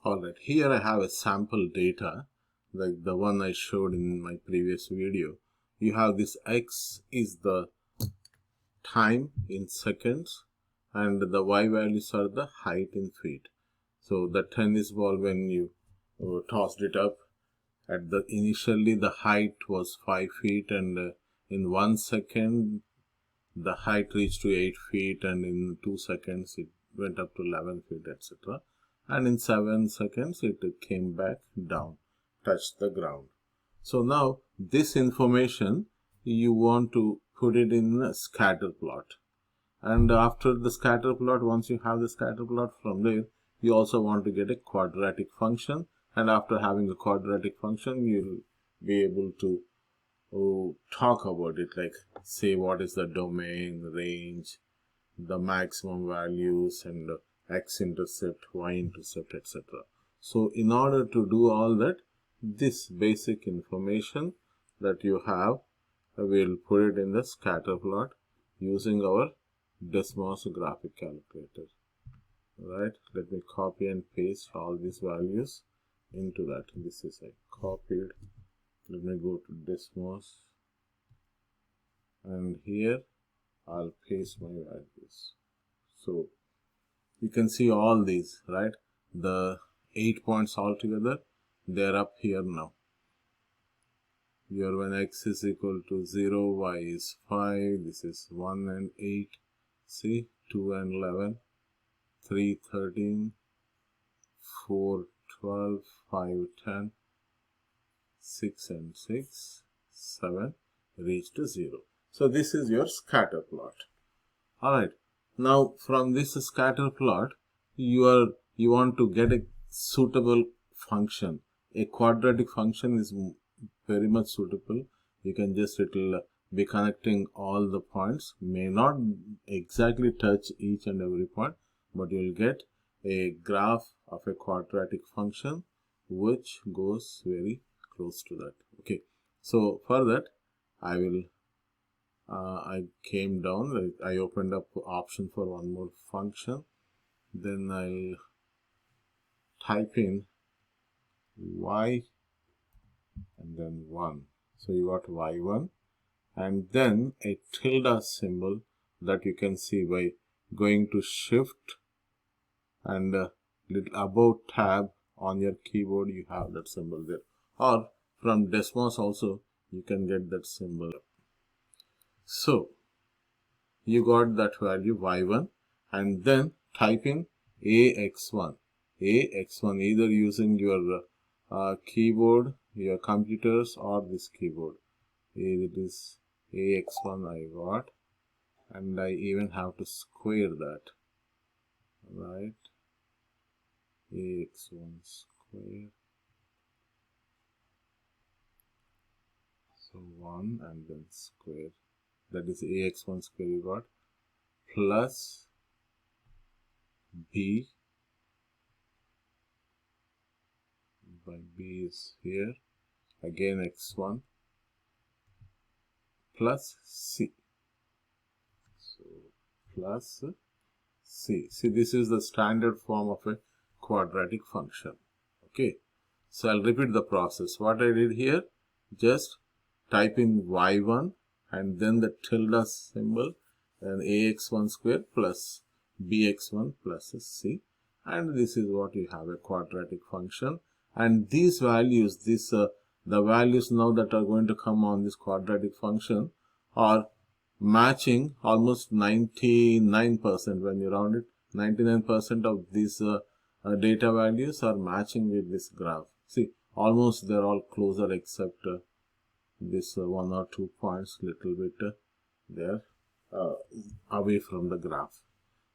Alright, here I have a sample data like the one I showed in my previous video. You have this x is the time in seconds and the y values are the height in feet. So the tennis ball, when you tossed it up, at the initially the height was 5 feet, and in 1 second the height reached to 8 feet, and in 2 seconds it went up to 11 feet, etc. And in 7 seconds it came back down, touched the ground. So now this information you want to put it in a scatter plot. And after the scatter plot, once you have the scatter plot, from there you also want to get a quadratic function, and after having a quadratic function you'll be able to talk about it, like say what is the domain, range, the maximum values, and x-intercept, y-intercept, etc. So in order to do all that, this basic information that you have, we'll put it in the scatter plot using our Desmos graphic calculator. Right, let me copy and paste all these values into that. This is copied. Let me go to Desmos, and here I'll paste my values. So you can see all these, right? The 8 points altogether, they're up here now. Here when x is equal to 0, y is 5, this is 1 and 8, see, 2 and 11, 3, 13, 4, 12, 5, 10, 6 and 6, 7, reach to 0. So this is your scatter plot. Alright, now from this scatter plot, you want to get a suitable function. A quadratic function is very much suitable. You can just, it'll be connecting all the points, may not exactly touch each and every point, but you'll get a graph of a quadratic function which goes very close to that. Okay, so for that I came down, I opened up option for one more function, then I'll type in y and then 1. So you got y1, and then a tilde symbol that you can see by going to shift and little above tab on your keyboard, you have that symbol there, or from Desmos also you can get that symbol. So you got that value y1, and then type in ax1, either using your keyboard, your computers, or this keyboard. It is ax1 I got, and I even have to square that, right? ax1 square, so 1 and then square, that is ax1 square you got, plus b, by b is here, again x1, plus c. So plus c. See, this is the standard form of a quadratic function. Okay, so I'll repeat the process. What I did here, just type in y1 and then the tilde symbol and ax1 square plus bx1 plus c, and this is what you have, a quadratic function. And these values, the values now that are going to come on this quadratic function are matching almost 99%. When you round it, 99% of these data values are matching with this graph. See, almost they're all closer except this 1 or 2 points little bit there away from the graph.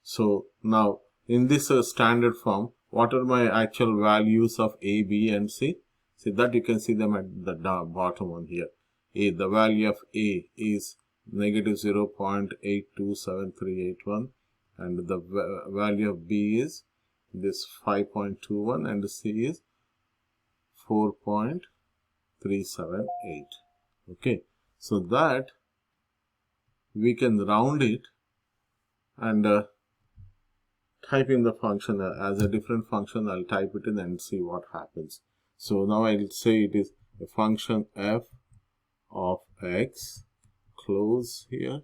So now in this standard form, what are my actual values of A, B and C? See that you can see them at the bottom one here. The value of A is negative 0.827381, and the value of B is this 5.21, and C is 4.378. Okay, so that we can round it and type in the function as a different function. I'll type it in and see what happens. So now I'll say it is a function f of x, close here,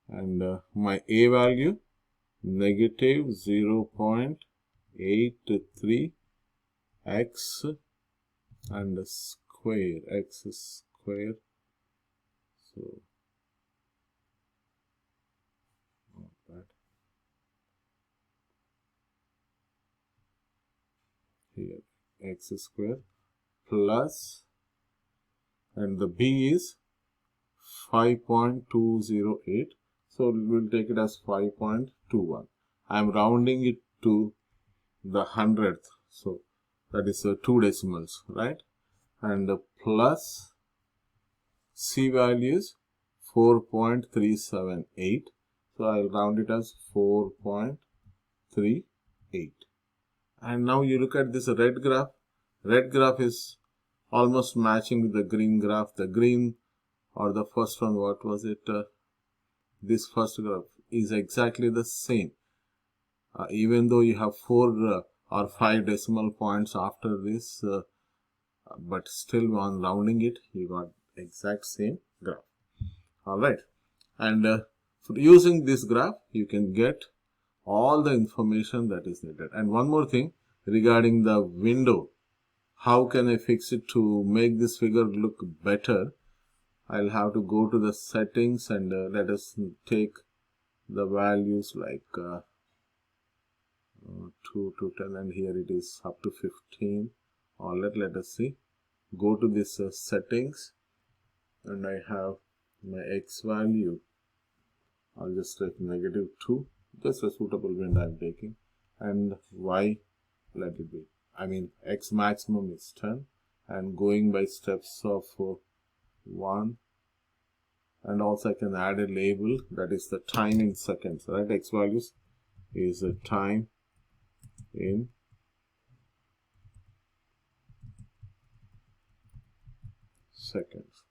and my a value negative 0.83 x and square, x square. So not that. Here x square plus, and the b is 5.208, so we'll take it as 5.21. I'm rounding it to the hundredth, so that is 2 decimals, right? And the plus c value is 4.378, so I'll round it as 4.38. And now you look at this red graph. Red graph is almost matching with the green graph. The green, or the first one, what was it? This first graph is exactly the same. Even though you have 4 or 5 decimal points after this, but still on rounding it, you got exact same graph. Alright. And using this graph, you can get all the information that is needed. And one more thing regarding the window. How can I fix it to make this figure look better? I'll have to go to the settings and let us take the values like 2 to 10, and here it is up to 15. Or let us see. Go to this settings, and I have my x value. I'll just take negative 2, just a suitable window I'm taking, and y, let it be, I mean x maximum is 10, and going by steps of 1, and also I can add a label, that is the time in seconds, right? X values is a time in seconds,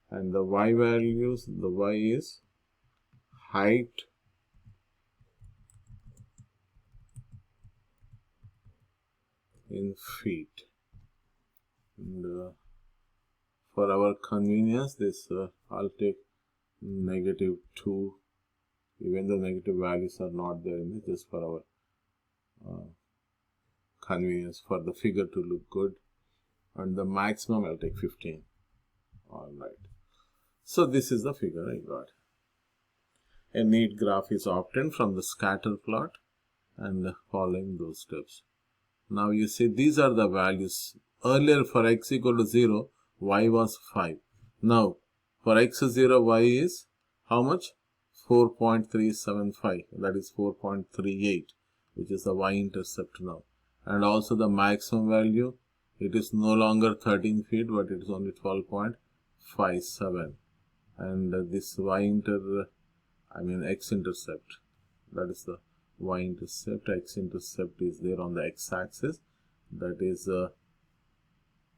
and the y values, the y is height in feet. And for our convenience, this I'll take negative 2, even though negative values are not there in this, just for our convenience, for the figure to look good. And the maximum I'll take 15. Alright. So this is the figure I got. A neat graph is obtained from the scatter plot and following those steps. Now you see these are the values. Earlier for x equal to 0, y was 5. Now for x 0, y is how much? 4.375, that is 4.38, which is the y-intercept now. And also the maximum value, it is no longer 13 feet, but it is only 12.57. And this x-intercept, that is the y-intercept, x-intercept is there on the x-axis, that is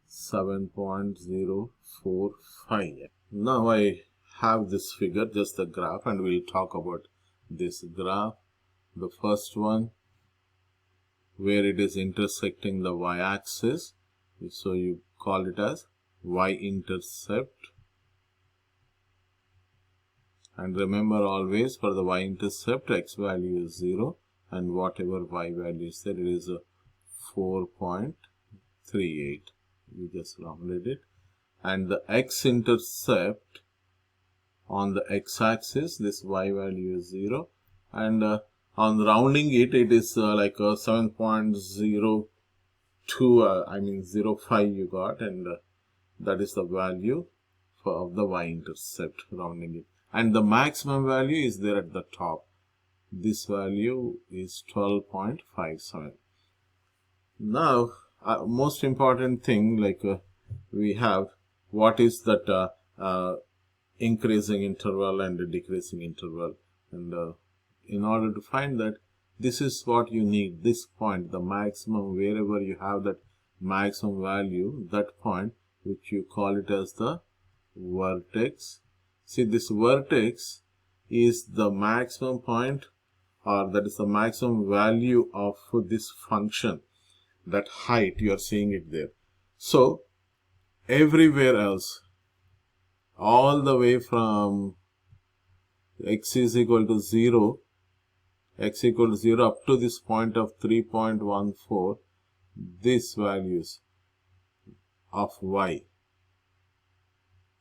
7.045. Now I have this figure, just the graph, and we'll talk about this graph. The first one, where it is intersecting the y-axis, so you call it as y-intercept. And remember always, for the y-intercept, x value is 0, and whatever y value is there, it is 4.38. We just rounded it. And the x-intercept on the x-axis, this y value is 0, and on rounding it, it is like 7.02, 0.5 you got, and that is the value of the y-intercept, rounding it. And the maximum value is there at the top. This value is 12.57. Now, most important thing, like we have, what is that increasing interval and decreasing interval, and in order to find that, this is what you need, this point, the maximum, wherever you have that maximum value, that point, which you call it as the vertex. See, this vertex is the maximum point or that is the maximum value of this function, that height, you are seeing it there. So everywhere else, all the way from x is equal to 0, up to this point of 3.14, these values of y,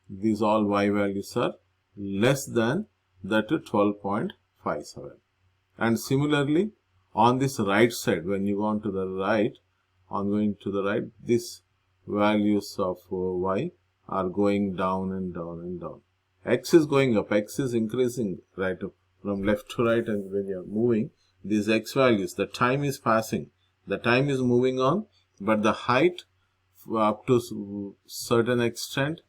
these all y values are less than that 12.57. And similarly, on this right side, when you go on to the right, these values of y are going down and down and down. X is going up, x is increasing right up from left to right, and when you are moving, these x values, the time is passing, the time is moving on, but the height up to certain extent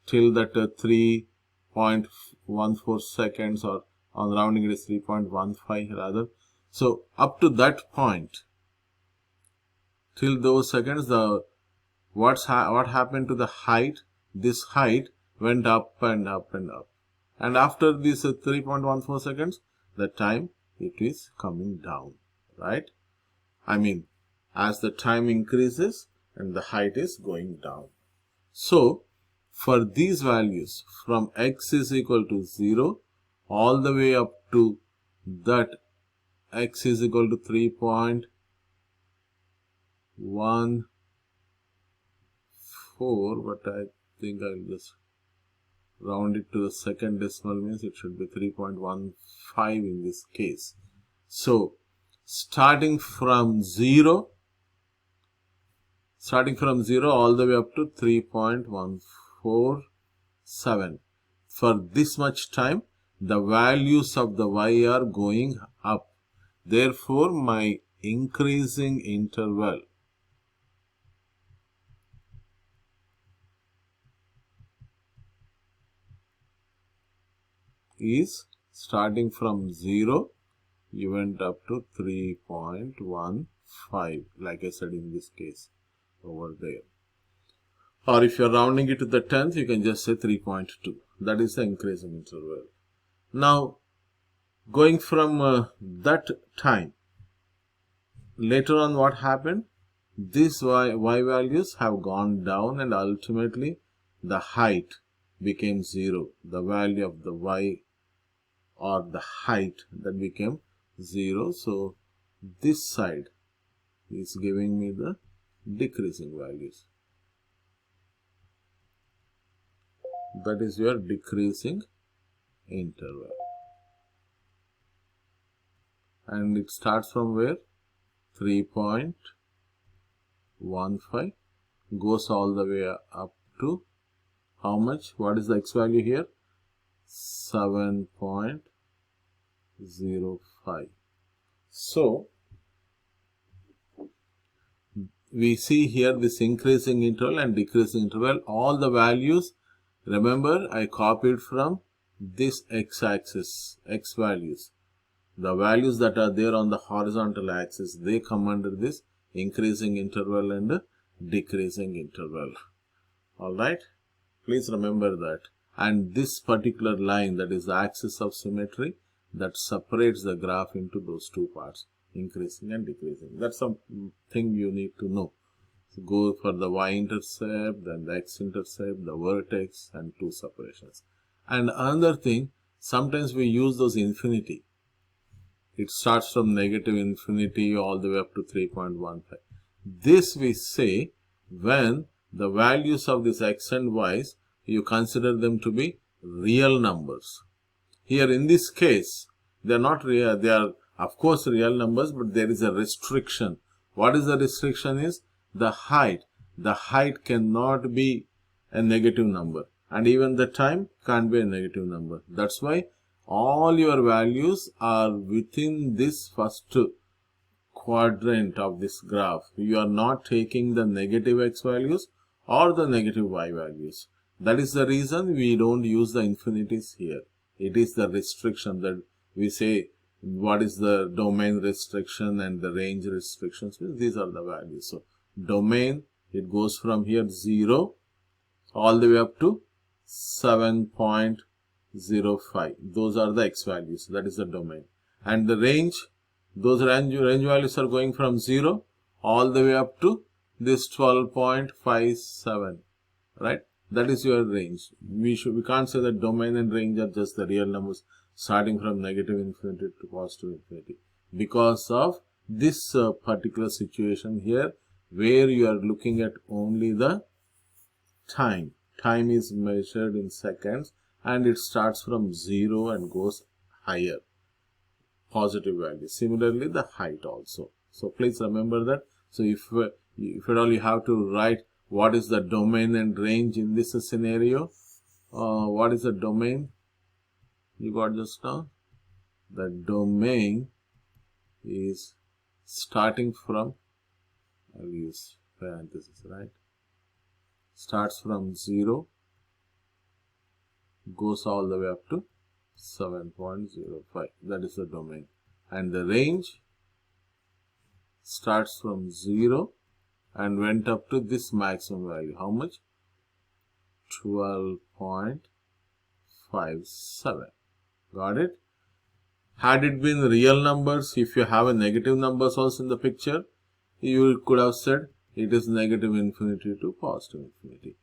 till that 3.14 seconds, or on rounding it is 3.15 rather. So up to that point, till those seconds, what happened to the height? This height went up and up and up. And after this 3.14 seconds, the time, it is coming down, right? I mean, as the time increases and the height is going down. So, for these values, from x is equal to 0 all the way up to that x is equal to 3.14, but I think I'll just round it to the second decimal, means it should be 3.15 in this case. So, starting from 0 all the way up to 3.147. For this much time, the values of the y are going up. Therefore, my increasing interval is starting from 0, you went up to 3.15, like I said in this case over there. Or if you're rounding it to the 10th, you can just say 3.2. That is the increasing interval. Now, going from that time, later on what happened? These y values have gone down, and ultimately the height became 0. The value of the y, or the height, that became 0. So this side is giving me the decreasing values. That is your decreasing interval. And it starts from where? 3.15, goes all the way up to how much? What is the x value here? 7.05. So, we see here this increasing interval and decreasing interval. All the values, remember, I copied from this x-axis, x values. The values that are there on the horizontal axis, they come under this increasing interval and decreasing interval. Alright, please remember that. And this particular line, that is the axis of symmetry, that separates the graph into those two parts, increasing and decreasing. That's something you need to know. So go for the y-intercept, then the x-intercept, the vertex, and two separations. And another thing, sometimes we use those infinity. It starts from negative infinity all the way up to 3.15. This we say when the values of this x and y's, you consider them to be real numbers. Here in this case, they are not real. They are of course real numbers, but there is a restriction. What is the restriction? Is the height. The height cannot be a negative number, and even the time can't be a negative number. That's why all your values are within this first quadrant of this graph. You are not taking the negative x values or the negative y values. That is the reason we don't use the infinities here. It is the restriction that we say what is the domain restriction and the range restrictions. These are the values. So domain, it goes from here 0 all the way up to 7.05. Those are the x values. That is the domain. And the range, those range values are going from 0 all the way up to this 12.57, right? That is your range. We can't say that domain and range are just the real numbers starting from negative infinity to positive infinity, because of this particular situation here, where you are looking at only the time. Time is measured in seconds, and it starts from 0 and goes higher, positive value. Similarly, the height also. So please remember that. So if at all you have to write what is the domain and range in this scenario, what is the domain you got just now? The domain is starting from, I'll use parenthesis, right? Starts from 0, goes all the way up to 7.05. That is the domain. And the range starts from 0 and went up to this maximum value. How much? 12.57. Got it? Had it been real numbers, if you have a negative numbers also in the picture, you could have said it is negative infinity to positive infinity.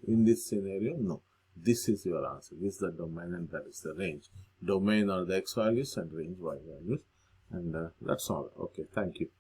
In this scenario, no. This is your answer. This is the domain and that is the range. Domain are the x values and range y values. And that's all. Okay, thank you.